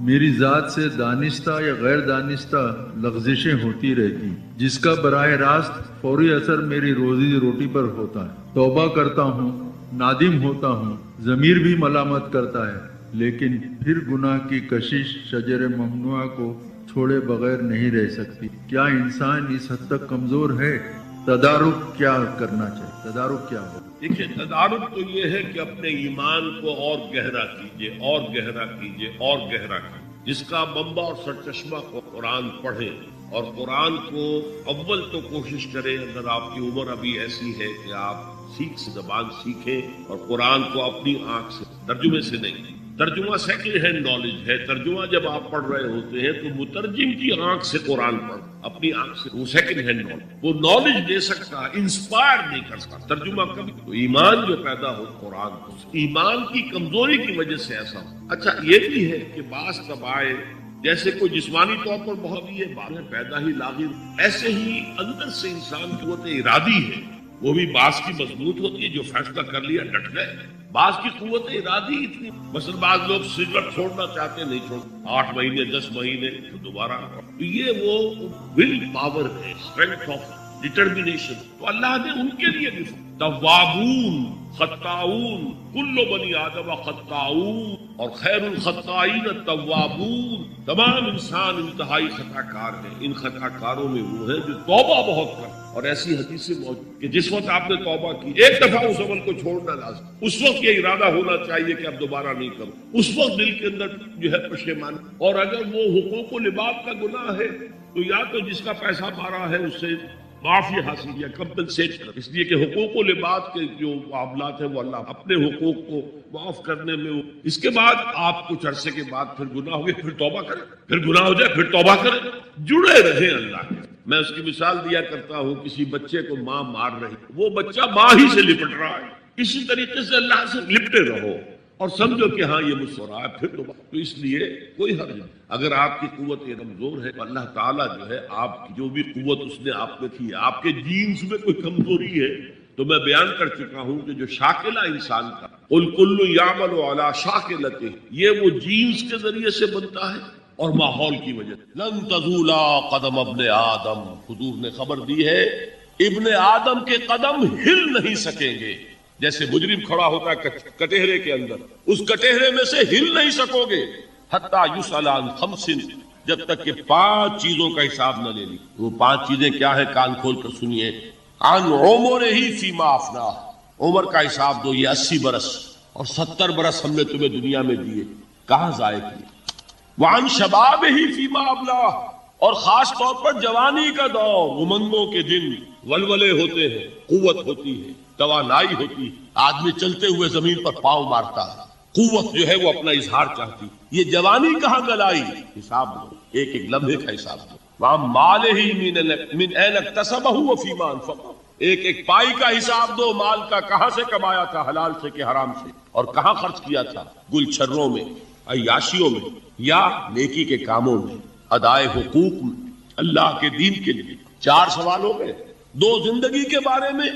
میری ذات سے دانستہ یا غیر دانستہ لغزشیں ہوتی رہتی جس کا براہ راست فوری اثر میری روزی روٹی پر ہوتا ہے. توبہ کرتا ہوں نادم ہوتا ہوں ضمیر بھی ملامت کرتا ہے لیکن پھر گناہ کی کشش شجر ممنوعہ کو چھوڑے بغیر نہیں رہ سکتی. کیا انسان اس حد تک کمزور ہے؟ تدارک کیا کرنا چاہیے؟ تدارک کیا ہو؟ دیکھیے تدارک تو یہ ہے کہ اپنے ایمان کو اور گہرا کیجئے اور گہرا کیجئے اور گہرا کیجئے. جس کا منبع اور سرچشمہ کو قرآن پڑھیں اور قرآن کو اول تو کوشش کریں. اگر آپ کی عمر ابھی ایسی ہے کہ آپ سیکھ سے زبان سیکھیں اور قرآن کو اپنی آنکھ سے ترجمے سے نہیں. ترجمہ سیکنڈ ہینڈ نالج ہے. ترجمہ جب آپ پڑھ رہے ہوتے ہیں تو مترجم کی آنکھ سے قرآن پڑھ اپنی آنکھ سے. وہ سیکنڈ ہینڈ نالج وہ نالج دے سکتا ہے انسپائر نہیں کر سکتا. ترجمہ کبھی تو ایمان جو پیدا ہو قرآن کو ایمان کی کمزوری کی وجہ سے ایسا ہو. اچھا یہ بھی ہے کہ بعض طبائع جیسے کوئی جسمانی طور پر بہت ہی ہے بعد میں پیدا ہی لاغر ایسے ہی اندر سے انسان کی قوت ارادی ہے وہ بھی بعض کی مضبوط ہوتی ہے جو فیصلہ کر لیا ڈٹ گئے. بعض کی قوت ارادی اتنی مثلا بعض لوگ سگریٹ چھوڑنا چاہتے نہیں چھوڑ 8 مہینے 10 مہینے تو دوبارہ. تو یہ وہ ول پاور ہے اسٹرینتھ آف ڈٹرمینیشن. تو اللہ نے ان کے لیے بھی توابون خطاؤون کل بنی آدم خطاؤون اور خیر الخطائین التوابون. تمام انسان انتہائی خطا کار ہیں. ان خطا کاروں میں وہ ہے جو توبہ بہت کرتے. اور ایسی حدیثیں موجود کہ جس وقت آپ نے توبہ کی ایک دفعہ اس عمل کو چھوڑنا لازم. اس وقت یہ ارادہ ہونا چاہیے کہ اب دوبارہ نہیں کروں. اس وقت دل کے اندر جو ہے پشیمانی. اور اگر وہ حقوق و لباس کا گناہ ہے تو یا تو جس کا پیسہ مارا ہے اس سے معافی حاصل یا کمپنسیٹ کر. اس لیے کہ حقوق و لباس کے جو معاملات ہیں وہ اللہ اپنے حقوق کو معاف کرنے میں وہ. اس کے بعد آپ کچھ عرصے کے بعد پھر گناہ ہو گئے پھر توبہ کریں پھر گناہ ہو جائے پھر توبہ کریں. جڑے رہیں اللہ کے. میں اس کی مثال دیا کرتا ہوں کسی بچے کو ماں مار رہی وہ بچہ ماں ہی سے لپٹ رہا ہے. اسی طریقے سے اللہ سے لپٹے رہو اور سمجھو کہ ہاں یہ مجھ سے ہو رہا ہے پھر تو اس لیے کوئی حرج نہیں. اگر آپ کی قوت کمزور ہے تو اللہ تعالیٰ جو ہے آپ کی جو بھی قوت اس نے آپ میں تھی آپ کے جینز میں کوئی کمزوری ہے تو میں بیان کر چکا ہوں کہ جو شاکلہ انسان کا قل کل یعمل علی شاکلتہ یہ وہ جینز کے ذریعے سے بنتا ہے اور ماحول کی وجہ سے. لن تزولا قدم ابن آدم. حضور نے خبر دی ہے ابن آدم کے قدم ہل نہیں سکیں گے. جیسے مجرم کھڑا ہوتا ہے کٹہرے کے اندر اس کٹہرے میں سے ہل نہیں سکو گے حتی یسأل عن 5 جب تک کہ 5 چیزوں کا حساب نہ لے لی. وہ 5 چیزیں کیا ہے کان کھول کر سنیے. عن عمرہ فیما افناہ عمر کا حساب دو. یہ 80 برس اور 70 برس ہم نے تمہیں دنیا میں دیے کہاں ضائع کیے. وعن شبابہ فیما ابلاہ اور خاص طور پر جوانی کا دور امنگوں کے دن ولولے ہوتے ہیں قوت ہوتی ہے توانائی ہوتی، آدمی چلتے ہوئے زمین پر پاؤں مارتا، قوت جو ہے وہ اپنا اظہار چاہتی. یہ جوانی کہاں گلائی؟ حساب دو، ایک ایک لمحے کا حساب دو. وَعَمْ مَالِهِ مِنْ أَيْنَ اكْتَسَبَهُ وَفِيمَا أَنْفَقَهُ. ایک ایک پائی کا حساب دو، مال کا کہاں سے کمایا تھا، حلال سے کہ حرام سے، اور کہاں خرچ کیا تھا، گل چھروں میں، عیاشیوں میں، یا نیکی کے کاموں میں، ادائے حقوق میں، اللہ کے دین کے لیے. 4 سوال ہو گئے. 2 زندگی کے بارے میں،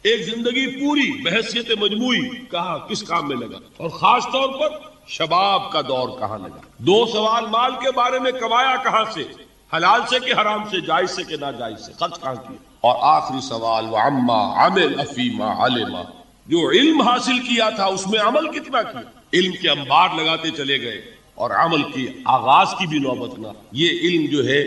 ایک زندگی پوری بحیثیت مجموعی کہاں کس کام میں لگا، اور خاص طور پر شباب کا دور کہاں لگا. 2 سوال مال کے بارے میں، کمایا کہاں سے، حلال سے کہ حرام سے، جائز سے کہ ناجائز سے، خرچ کہاں کیا. اور آخری سوال وَعَمَّا عَمِلَ فِيمَا عَلِمَ، جو علم حاصل کیا تھا اس میں عمل کتنا کیا. علم کے انبار لگاتے چلے گئے اور عمل کی آغاز کی بھی نوبت نہ. یہ علم جو ہے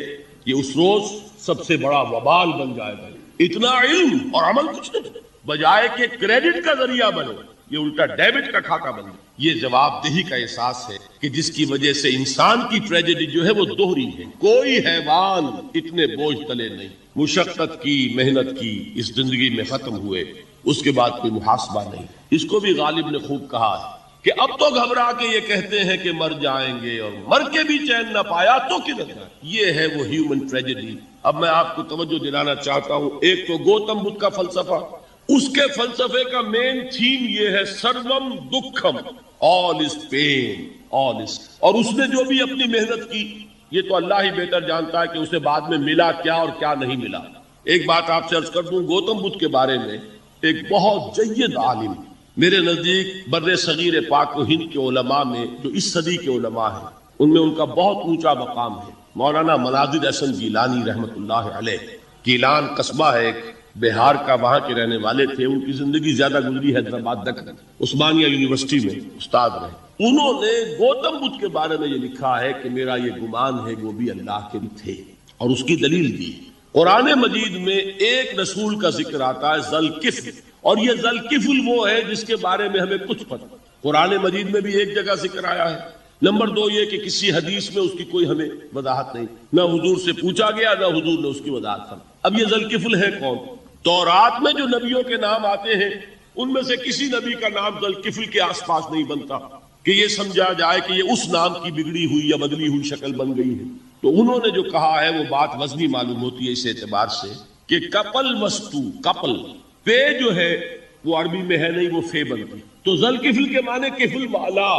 یہ اس روز سب سے بڑا وبال بن جائے گا. اتنا علم اور عمل کچھ نہیں، بجائے کہ کریڈٹ کا ذریعہ بنے یہ الٹا ڈیبٹ کا کھاتا بن گیا. یہ جواب دہی کا احساس ہے کہ جس کی وجہ سے انسان کی ٹریجڈی جو ہے وہ دوہری ہے. کوئی حیوان اتنے بوجھ تلے نہیں، مشقت کی، محنت کی، اس زندگی میں ختم ہوئے، اس کے بعد کوئی محاسبہ نہیں. اس کو بھی غالب نے خوب کہا ہے کہ اب تو گھبرا کے یہ کہتے ہیں کہ مر جائیں گے، اور مر کے بھی چین نہ پایا تو کدھر جائیں. یہ ہے وہ ہیومن ٹریجڈی. اب میں آپ کو توجہ دلانا چاہتا ہوں، ایک تو گوتم بدھ کا فلسفہ، اس کے فلسفے کا مین تھیم یہ ہے سروم دکھم، آل از پین، آل از. اور اس نے جو بھی اپنی محنت کی، یہ تو اللہ ہی بہتر جانتا ہے کہ اسے بعد میں ملا کیا اور کیا نہیں ملا. ایک بات آپ سے عرض کر دوں گوتم بدھ کے بارے میں، ایک بہت جید عالم میرے نزدیک بر صغیر پاک و ہند کے علماء میں جو اس صدی کے علماء ہیں ان میں ان کا بہت اونچا مقام ہے، مولانا مناظر احسن گیلانی رحمۃ اللہ علیہ. گیلان قصبہ ہے ایک بہار کا، وہاں کے رہنے والے تھے. ان کی زندگی زیادہ گزری حیدرآباد دکن، عثمانیہ یونیورسٹی میں استاد رہے. انہوں نے گوتم بدھ کے بارے میں یہ لکھا ہے کہ میرا یہ گمان ہے وہ بھی اللہ کے تھے، اور اس کی دلیل دی. قرآن مجید میں ایک رسول کا ذکر آتا ہے ذوالکفل، اور یہ ذوالکفل وہ ہے جس کے بارے میں ہمیں کچھ پتہ. قرآن مجید میں بھی ایک جگہ ذکر آیا ہے. نمبر 2 یہ کہ کسی حدیث میں اس کی کوئی ہمیں وضاحت نہیں، نہ حضور سے پوچھا گیا نہ حضور نے اس کی وضاحت کی. اب یہ ذوالکفل ہے کون؟ تورات میں جو نبیوں کے نام آتے ہیں ان میں سے کسی نبی کا نام ذوالکفل کے آس پاس نہیں بنتا کہ یہ سمجھا جائے کہ یہ اس نام کی بگڑی ہوئی یا بدلی ہوئی شکل بن گئی ہے. تو انہوں نے جو کہا ہے وہ بات وزنی معلوم ہوتی ہے اس اعتبار سے کہ کپل وستو، کپل پے جو ہے وہ عربی میں ہے نہیں، وہ فے بنتی. تو ذوالکفل کے معنی کفل والا،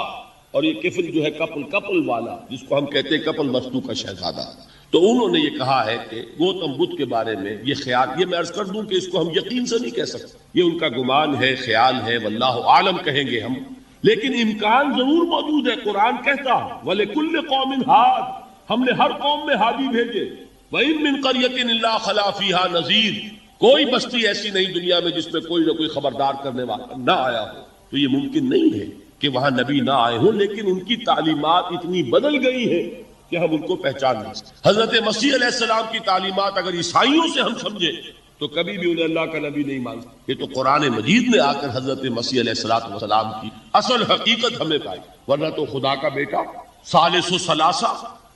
اور یہ کفل جو ہے کپل، کپل والا، جس کو ہم کہتے ہیں کپل وستو کا شہزادہ. تو انہوں نے یہ کہا ہے کہ گوتم بدھ کے بارے میں یہ خیال، یہ میں عرض کر دوں کہ اس کو ہم یقین سے نہیں کہہ سکتے، یہ ان کا گمان ہے، خیال ہے، واللہ عالم کہیں گے ہم، لیکن امکان ضرور موجود ہے. قرآن کہتا وَلِكُلِّ قَوْمٍ ہَادٍ، ہم نے ہر قوم میں ہادی بھیجے. وَإِن مِّن قَرْيَةٍ إِلَّا خَلَا فِيهَا نَذِيرٌ، کوئی بستی ایسی نہیں دنیا میں جس میں کوئی نہ کوئی خبردار کرنے والا نہ آیا ہو. تو یہ ممکن نہیں ہے کہ وہاں نبی نہ آئے ہوں، لیکن ان کی تعلیمات اتنی بدل گئی ہیں کہ ہم ان کو پہچان نہیں سکتے. حضرت مسیح علیہ السلام کی تعلیمات اگر عیسائیوں سے ہم سمجھے تو کبھی بھی انہیں اللہ کا نبی نہیں مان سکتے. یہ تو قرآن مجید میں آ کر حضرت مسیح علیہ السلام کی اصل حقیقت ہمیں پائی، ورنہ تو خدا کا بیٹا ثالث و ثلاثہ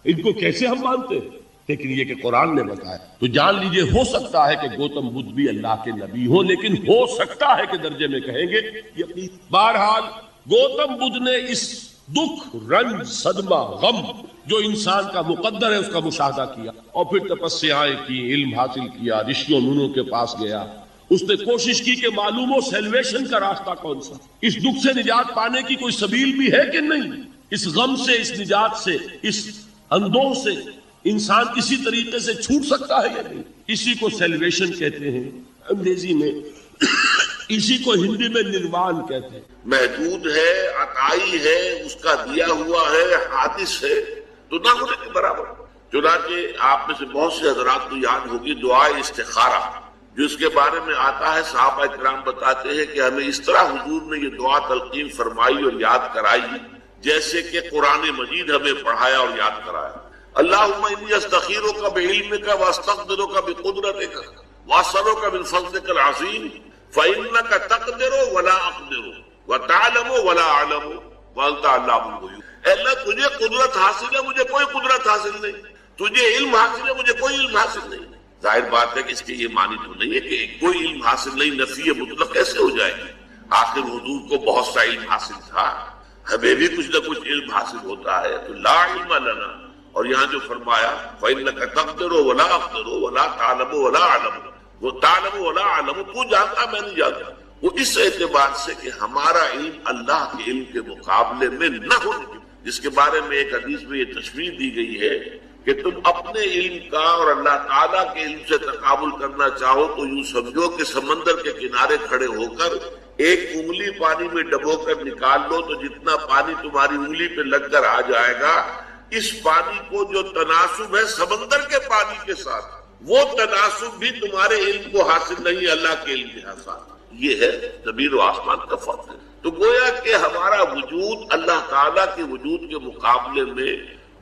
ان کو کیسے ہم مانتے ہیں. لیکن یہ کہ قرآن نے بتایا. تو جان لیجئے ہو سکتا ہے کہ گوتم بدھ بھی اللہ کے نبی ہو، لیکن ہو سکتا ہے کہ درجے میں کہیں گے یقین. بہرحال گوتم بدھ نے اس دکھ، رنج، صدمہ، غم جو انسان کا مقدر ہے اس کا مشاہدہ کیا، اور پھر تپسیائیں کی، علم حاصل کیا، رشیوں منوں کے پاس گیا. اس نے کوشش کی کہ معلوم ہو سیلویشن کا راستہ کون سا، اس دکھ سے نجات پانے کی کوئی سبیل بھی ہے کہ نہیں. اس غم سے، اس نجات سے، اس اندوہ سے انسان کسی طریقے سے چھوٹ سکتا ہے یا نہیں. اسی کو سیلویشن کہتے ہیں انگریزی میں، اسی کو ہندی میں نروان کہتے ہیں. محدود ہے، عطائی ہے، اس کا دیا ہوا ہے، حادث ہے، تو نہ ہونے کے برابر. چنانچہ آپ میں سے بہت سے حضرات کو یاد ہوگی دعائے استخارہ، جو اس کے بارے میں آتا ہے. صحابہ کرام بتاتے ہیں کہ ہمیں اس طرح حضور نے یہ دعا تلقین فرمائی اور یاد کرائی جیسے کہ قرآن مجید ہمیں پڑھایا اور یاد کرایا. اللہم انی استخیرک بعلمک واستقدرک بقدرتک واسألک من فضلک العظیم فإنک تقدر ولا اقدر وتعلم ولا اعلم وانت علام الغیوب. اے اللہ تجھے قدرت حاصل ہے، مجھے کوئی قدرت حاصل نہیں، تجھے علم حاصل ہے، مجھے کوئی علم حاصل نہیں. ظاہر بات ہے کہ اس کے یہ معنی تو نہیں ہے کہ کوئی علم حاصل نہیں، نفی مطلق کیسے ہو جائے گی؟ آخر حضور کو بہت سا علم حاصل تھا، ہمیں بھی کچھ نہ کچھ علم حاصل ہوتا ہے، تو لا علم لنا، اور یہاں جو فرمایا فَإِنَّكَ تَقْدِرُ وَلَا أَقْدِرُ وَلَا تَعْلَمُ وَلَا أَعْلَمُ، وہ تعلم ولا علم، تو جانتا میں نہیں جانتا، وہ اس اعتبار سے کہ ہمارا علم اللہ کے علم کے مقابلے میں نہ ہونے کے، جس کے بارے میں ایک حدیث میں یہ تشریح دی گئی ہے کہ تم اپنے علم کا اور اللہ تعالیٰ کے علم سے تقابل کرنا چاہو تو یوں سمجھو کہ سمندر کے کنارے کھڑے ہو کر ایک انگلی پانی میں ڈبو کر نکال لو تو جتنا پانی تمہاری انگلی پہ لگ کر آ جائے گا، اس پانی کو جو تناسب ہے سمندر کے پانی کے ساتھ، وہ تناسب بھی تمہارے علم کو حاصل نہیں، اللہ کے علم کے حاصل۔ یہ ہے زمین و آسمان کا فرق ہے۔ تو گویا کہ ہمارا وجود اللہ تعالیٰ کے وجود کے مقابلے میں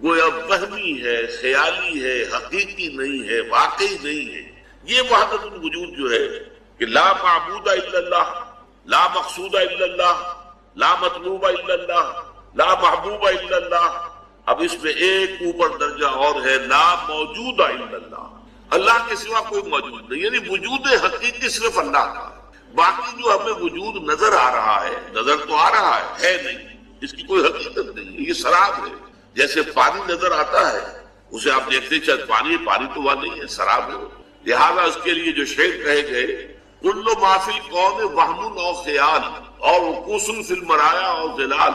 گویا وہمی ہے، خیالی ہے، حقیقی نہیں ہے، واقعی نہیں ہے۔ یہ وحدت الوجود جو ہے کہ لا معبود الا اللہ، لا مقصود الا اللہ، لا مطلوب الا اللہ، لا محبوب الا اللہ، اب اس میں ایک اوپر درجہ اور ہے، لا موجود الا اللہ، اللہ کے سوا کوئی موجود نہیں، یعنی وجود حقیقی صرف اللہ کا۔ باقی جو ہمیں وجود نظر آ رہا ہے، نظر تو آ رہا ہے نہیں، اس کی کوئی حقیقت نہیں ہے، یہ سراب ہے۔ جیسے پانی نظر آتا ہے، اسے آپ دیکھتے چاہے پانی تو وہاں نہیں ہے، سراب ہے۔ لہذا اس کے لیے جو شعر کہے گئے کل ما فی الکون وہم او خیال اور وقوس فی المرایا او ظلال،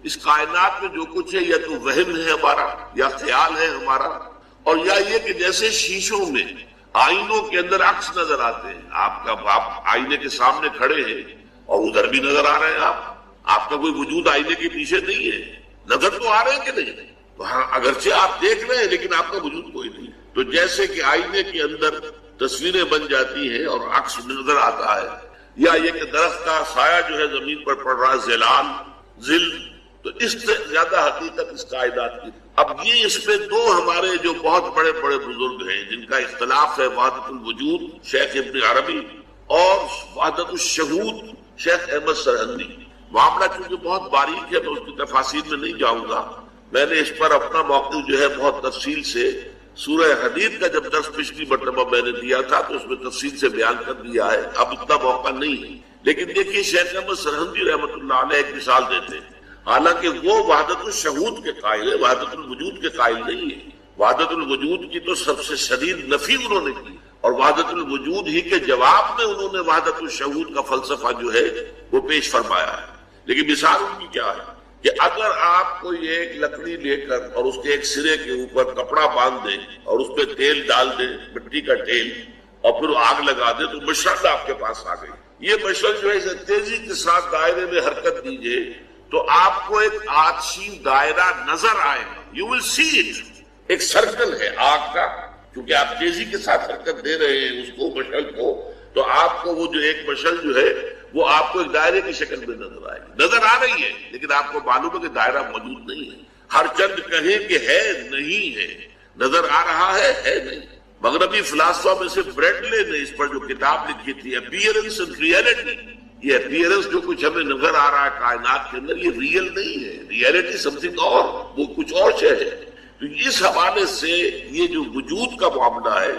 اس کائنات میں جو کچھ ہے یا تو وہم ہے ہمارا یا خیال ہے ہمارا، اور یا یہ کہ جیسے شیشوں میں آئینوں کے اندر عکس نظر آتے ہیں، آپ آئینے کے سامنے کھڑے ہیں اور ادھر بھی نظر آ رہے ہیں، آپ کا کوئی وجود آئینے کے پیچھے نہیں ہے، نظر تو آ رہے ہیں کہ نہیں؟ تو ہاں اگرچہ آپ دیکھ رہے ہیں لیکن آپ کا وجود کوئی نہیں۔ تو جیسے کہ آئینے کے اندر تصویریں بن جاتی ہیں اور عکس نظر آتا ہے، یا یہ کہ درخت کا سایہ جو ہے زمین پر پڑ رہا ہے، ظلال ظل، تو اس سے زیادہ حقیقت اس کائنات کی۔ اب یہ اس میں دو ہمارے جو بہت بڑے بڑے بزرگ ہیں جن کا اختلاف ہے، وحدت الوجود شیخ ابن عربی اور وحدت الشہود شیخ احمد سرہندی۔ معاملہ چونکہ بہت باریک ہے تو اس کی تفاصیل میں نہیں جاؤں گا، میں نے اس پر اپنا موقع جو ہے بہت تفصیل سے سورہ حدید کا جب درس پچھلی مرتبہ میں نے دیا تھا تو اس میں تفصیل سے بیان کر دیا ہے، اب اتنا موقع نہیں ہے۔ لیکن دیکھیے شیخ احمد سرہندی رحمۃ اللہ علیہ ایک مثال دیتے ہیں، حالانکہ وہ وحدت الشہود کے قائل ہے، وحدت الوجود کے قائل نہیں ہے۔ وحدت الوجود کی تو سب سے شدید نفی انہوں نے کی، اور وحدت الوجود ہی کے جواب میں انہوں نے وحدت الشہود کا فلسفہ جو ہے وہ پیش فرمایا ہے۔ لیکن مثال ان کی کیا ہے کہ اگر آپ کوئی ایک لکڑی لے کر اور اس کے ایک سرے کے اوپر کپڑا باندھ دیں اور اس پہ تیل ڈال دیں، مٹی کا تیل، اور پھر آگ لگا دیں تو مشعل آپ کے پاس آ گئی۔ یہ مشعل جو ہے اسے تیزی کے ساتھ دائرے میں حرکت دیجئے تو آپ کو ایک آتشی دائرہ نظر آئے گا، یو ول سی اٹ، ایک سرکل ہے آگ کا، کیونکہ آپ تیزی کے ساتھ حرکت دے رہے ہیں اس کو مشعل کو، تو آپ کو وہ جو ایک مشعل جو ہے وہ آپ کو ایک دائرے کی شکل میں نظر آئے گی، نظر آ رہی ہے لیکن آپ کو معلوم ہے کہ دائرہ موجود نہیں ہے۔ ہر چند کہیں کہ ہے نہیں ہے، نظر آ رہا ہے نہیں۔ مغربی فلاسفہ میں سے بریڈلے نے اس پر جو کتاب لکھی تھی اپیئرنس اینڈ ریئلٹی، یہ اپیئرنس جو کچھ ہمیں نظر آ رہا ہے کائنات کے اندر یہ ریئل نہیں ہے، ریئلٹی سم تھنگ اور، وہ کچھ اور شے ہے۔ تو اس حوالے سے یہ جو وجود کا معاملہ ہے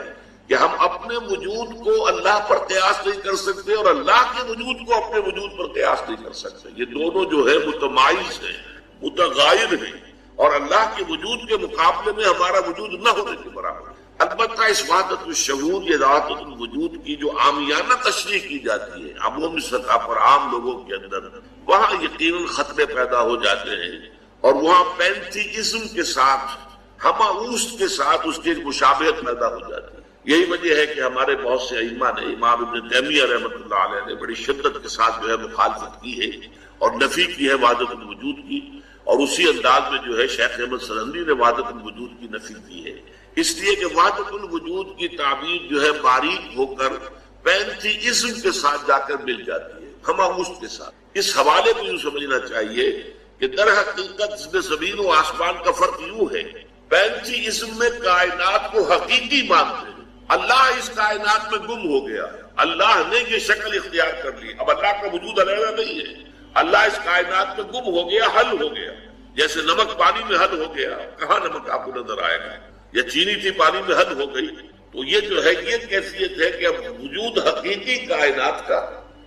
کہ ہم اپنے وجود کو اللہ پر قیاس نہیں کر سکتے اور اللہ کے وجود کو اپنے وجود پر قیاس نہیں کر سکتے، یہ دونوں جو ہے متمایز ہیں، متغیر ہیں، اور اللہ کے وجود کے مقابلے میں ہمارا وجود نہ ہونے کے برابر ہے۔ البتہ اس وحدت الشہود یا وحدت الوجود کی جو عامیانہ تشریح کی جاتی ہے عمومی سطح پر عام لوگوں کے اندر، وہاں یقیناً خطرے پیدا ہو جاتے ہیں، اور وہاں پینتھیزم کے ساتھ، ہماؤست کے ساتھ اس کی ایک مشابہت پیدا ہو جاتی ہے۔ یہی وجہ ہے کہ ہمارے بہت سے ائمہ نے، امام ابن تیمیہ رحمۃ اللہ علیہ نے بڑی شدت کے ساتھ جو ہے مخالفت کی ہے اور نفی کی ہے وحدت الوجود کی، اور اسی انداز میں جو ہے شیخ احمد سرہندی نے وحدت الوجود کی نفی کی ہے، اس لیے کہ وحدت الوجود کی تعبیر جو ہے باریک ہو کر پینتھیزم کے ساتھ جا کر مل جاتی ہے، ہماؤست کے ساتھ۔ اس حوالے کو یوں سمجھنا چاہیے کہ در حقیقت اس میں زمین و آسمان کا فرق یوں ہے، پینتھیزم میں کائنات کو حقیقی مانتے ہیں، اللہ اس کائنات میں گم ہو گیا، اللہ نے یہ شکل اختیار کر لی، اب اللہ کا وجود علیحدہ نہیں ہے، اللہ اس کائنات میں گم ہو گیا، حل ہو گیا، جیسے نمک پانی میں حل ہو گیا، کہاں نمک آپ کو نظر آئے گا، یا چینی تھی پانی میں حل ہو گئی، تو یہ جو ہے یہ کیفیت ہے کہ اب وجود حقیقی کائنات کا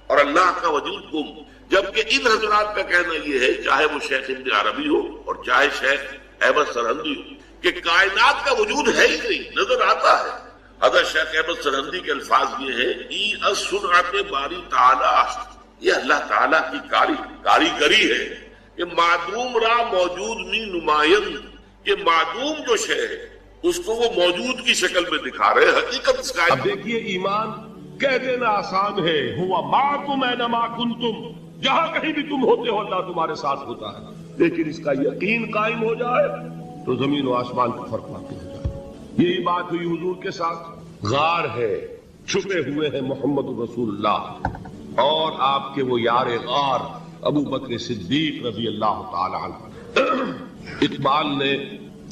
اور اللہ کا وجود گم، جبکہ ان حضرات کا کہنا یہ ہے، چاہے وہ شیخ ابن عربی ہو اور چاہے شیخ احمد سرہندی ہو، کہ کائنات کا وجود ہے ہی نہیں، نظر آتا ہے۔ حضرت شیخ احمد سرہندی کے الفاظ یہ ہیں، ای الصنعت باری تعالی، یہ اللہ تعالیٰ کی کاریگری ہے کہ معدوم را موجود می نمائند، کہ معدوم جو شے ہے اس کو وہ موجود کی شکل میں دکھا رہے ہیں، حقیقت اس کا۔ اب دیکھیے ایمان کہہ دینا آسان ہے، ہوا معکم اینما کنتم، جہاں کہیں بھی تم ہوتے ہو اللہ تمہارے ساتھ ہوتا ہے، لیکن اس کا یقین قائم ہو جائے تو زمین و آسمان کا فرق واقع ہو جائے۔ یہی بات ہوئی حضور کے ساتھ، غار ہے، چھپے ہوئے ہیں محمد رسول اللہ اور آپ کے وہ یار غار ابو بکر صدیق رضی اللہ تعالی عنہ۔ اقبال نے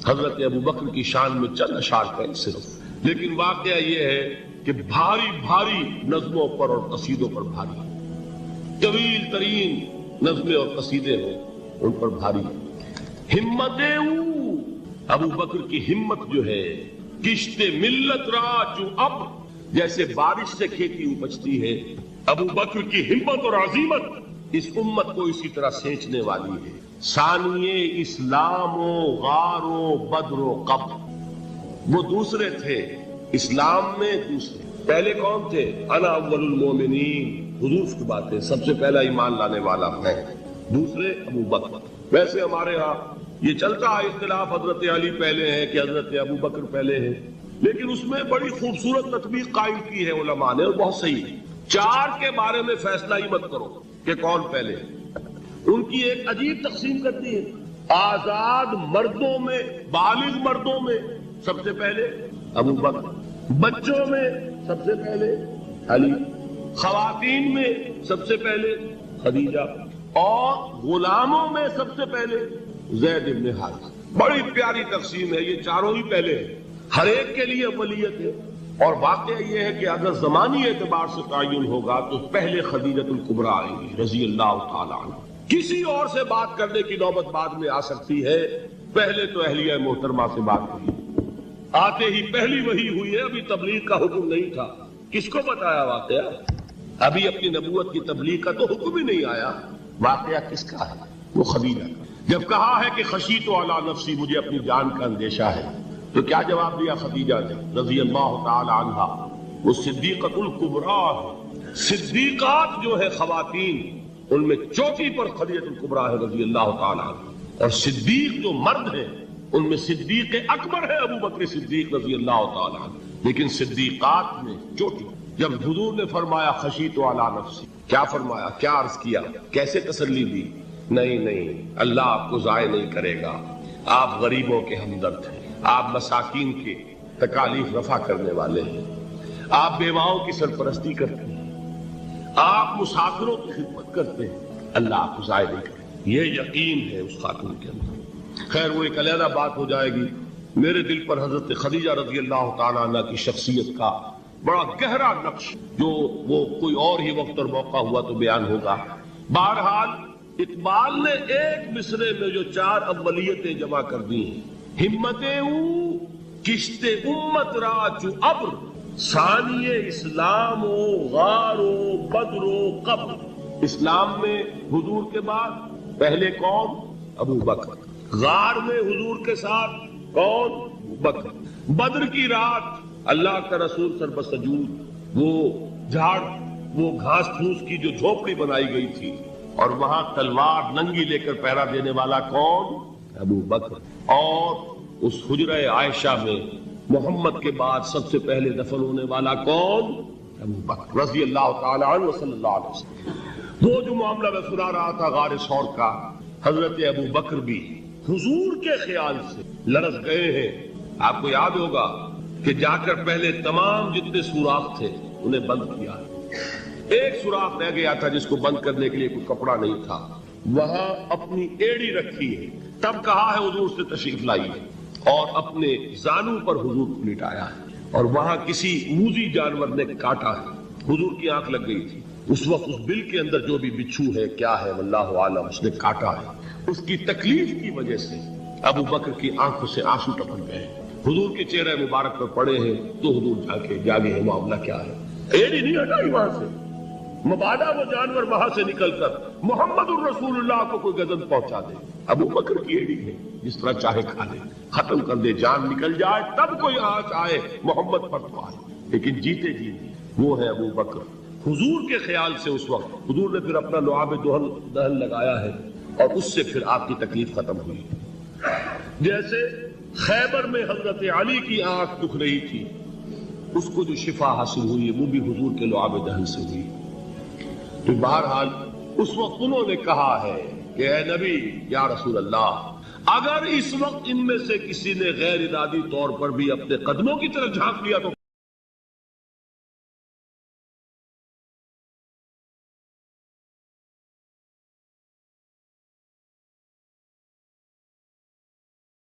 حضرت ابو بکر کی شان میں چند اشعار کہے صرف، لیکن واقعہ یہ ہے کہ بھاری بھاری نظموں پر اور قصیدوں پر بھاری، طویل ترین نظمیں اور قصیدے ہوں ان پر بھاری۔ ہمتیں ابو بکر کی ہمت جو ہے، کشت ملت را جو اب جیسے بارش سے کھیتی اپجتی ہے، ابو بکر کی ہمت اور عزیمت اس امت کو اسی طرح سینچنے والی ہے۔ ثانیے اسلام و غار و بدر و قبر، وہ دوسرے تھے اسلام میں، دوسرے پہلے کون تھے؟ انا اول المومنین، حضور کی بات ہے، سب سے پہلا ایمان لانے والا میں، دوسرے ابو بکر۔ ویسے ہمارے ہاں یہ چلتا ہے اختلاف، حضرت علی پہلے ہیں کہ حضرت ابو بکر پہلے ہیں، لیکن اس میں بڑی خوبصورت تطبیق قائم کی ہے علماء نے اور بہت صحیح ہے۔ چار کے بارے میں فیصلہ ہی مت کرو کہ کون پہلے، ان کی ایک عجیب تقسیم کرتی ہے۔ آزاد مردوں میں، بالغ مردوں میں سب سے پہلے ابو بکر، بچوں میں سب سے پہلے علی، خواتین میں سب سے پہلے خدیجہ، اور غلاموں میں سب سے پہلے زید بن حارثہ۔ بڑی پیاری تقسیم ہے، یہ چاروں ہی پہلے ہیں، ہر ایک کے لیے اولیت ہے۔ اور واقعہ یہ ہے کہ اگر زمانی اعتبار سے تعین ہوگا تو پہلے خدیجۃ الکبریٰ آئیں گی رضی اللہ تعالی عنہ، کسی اور سے بات کرنے کی نوبت بعد میں آ سکتی ہے، پہلے تو اہلیہ محترمہ سے بات ہوئی، آتے ہی پہلی وحی ہوئی ہے، ابھی تبلیغ کا حکم نہیں تھا، کس کو بتایا واقعہ؟ ابھی اپنی نبوت کی تبلیغ کا تو حکم ہی نہیں آیا، واقعہ کس کا ہے؟ وہ خدیجہ کا۔ جب کہا ہے کہ خشیت علی نفسی، مجھے اپنی جان کا اندیشہ ہے، تو کیا جواب دیا خدیجہ رضی اللہ تعالی عنہا؟ وہ صدیقۃ الکبریٰ ہے، صدیقات جو ہے خواتین ان میں چوٹی پر خدیجۃ الکبریٰ ہے رضی اللہ تعالی عنہ، اور صدیق جو مرد ہیں ان میں صدیق اکبر ہے ابو بکر صدیق رضی اللہ تعالی عنہ، لیکن صدیقات میں چوٹی۔ جب حضور نے فرمایا خشیت علی نفسی، کیا فرمایا، کیا عرض کیا، کیسے تسلی دی؟ نہیں، اللہ آپ کو ضائع نہیں کرے گا، آپ غریبوں کے ہمدرد ہیں، آپ مساکین کے تکالیف رفع کرنے والے ہیں، آپ بیواؤں کی سرپرستی کرتے ہیں، آپ مسافروں کی خدمت کرتے ہیں، اللہ آپ کو ضائع نہیں کرے گا۔ یہ یقین ہے اس خاتون کے اندر۔ خیر وہ ایک علیحدہ بات ہو جائے گی۔ میرے دل پر حضرت خدیجہ رضی اللہ تعالیٰ عنہ کی شخصیت کا بڑا گہرا نقش، جو وہ کوئی اور ہی وقت اور موقع ہوا تو بیان ہوگا۔ بہرحال اقبال نے ایک مصرے میں جو چار اولیتیں جمع کر دی ہیں، ہمتیں کشت امت را چو ابر، ثانی اسلام و غار و بدر و قبر۔ اسلام میں حضور کے بعد پہلے کون؟ ابو بکر۔ غار میں حضور کے ساتھ کون؟ ابو بکر۔ بدر کی رات اللہ کا رسول سر بسجود، وہ جھاڑ، وہ گھاس پھوس کی جو جھوپڑی بنائی گئی تھی، اور وہاں تلوار ننگی لے کر پہرا دینے والا کون؟ ابو بکر۔ اور اس حجرہ عائشہ میں محمد کے بعد سب سے پہلے دفن ہونے والا کون؟ ابو بکر رضی اللہ تعالی عنہ صلی اللہ علیہ وسلم۔ وہ جو معاملہ میں سنا رہا تھا غار ثور کا، حضرت ابو بکر بھی حضور کے خیال سے لرز گئے ہیں۔ آپ کو یاد ہوگا کہ جا کر پہلے تمام جتنے سوراخ تھے انہیں بند کیا، ایک سوراخ رہ گیا تھا جس کو بند کرنے کے لیے کوئی کپڑا نہیں تھا، وہاں اپنی ایڑی رکھی ہے، تب کہا ہے حضور سے تشریف لائیے، اور اپنے زانو پر حضور کو لٹایا ہے، اور وہاں کسی موذی جانور نے کاٹا ہے، حضور کی آنکھ لگ گئی تھی، اس وقت اس بل کے اندر جو بھی بچھو ہے کیا ہے واللہ عالم، اس نے کاٹا ہے، اس کی تکلیف کی وجہ سے ابو بکر کی آنکھوں سے آنسو ٹپک گئے، حضور کے چہرے مبارک پر پڑے ہیں تو حضور جاگے ہیں معاملہ کیا ہے. ایڑی نہیں ہٹائی وہاں سے. مبادا وہ جانور وہاں سے نکل کر محمد الرسول اللہ کو کوئی گزن پہنچا دے. ابو بکر کی ایڑی ہے، جس طرح چاہے کھا لے، ختم کر دے، جان نکل جائے تب کوئی آنچ آئے محمد پر تو آئے، لیکن جیتے جی وہ ہے ابو بکر. حضور کے خیال سے اس وقت حضور نے پھر اپنا لعاب دہن لگایا ہے اور اس سے پھر آپ کی تکلیف ختم ہوئی. جیسے خیبر میں حضرت علی کی آنکھ دکھ رہی تھی، اس کو جو شفا حاصل ہوئی وہ بھی حضور کے لعاب دہن سے ہوئی. تو بہرحال اس وقت انہوں نے کہا ہے کہ اے نبی یا رسول اللہ، اگر اس وقت ان میں سے کسی نے غیر ارادی طور پر بھی اپنے قدموں کی طرف جھانک لیا تو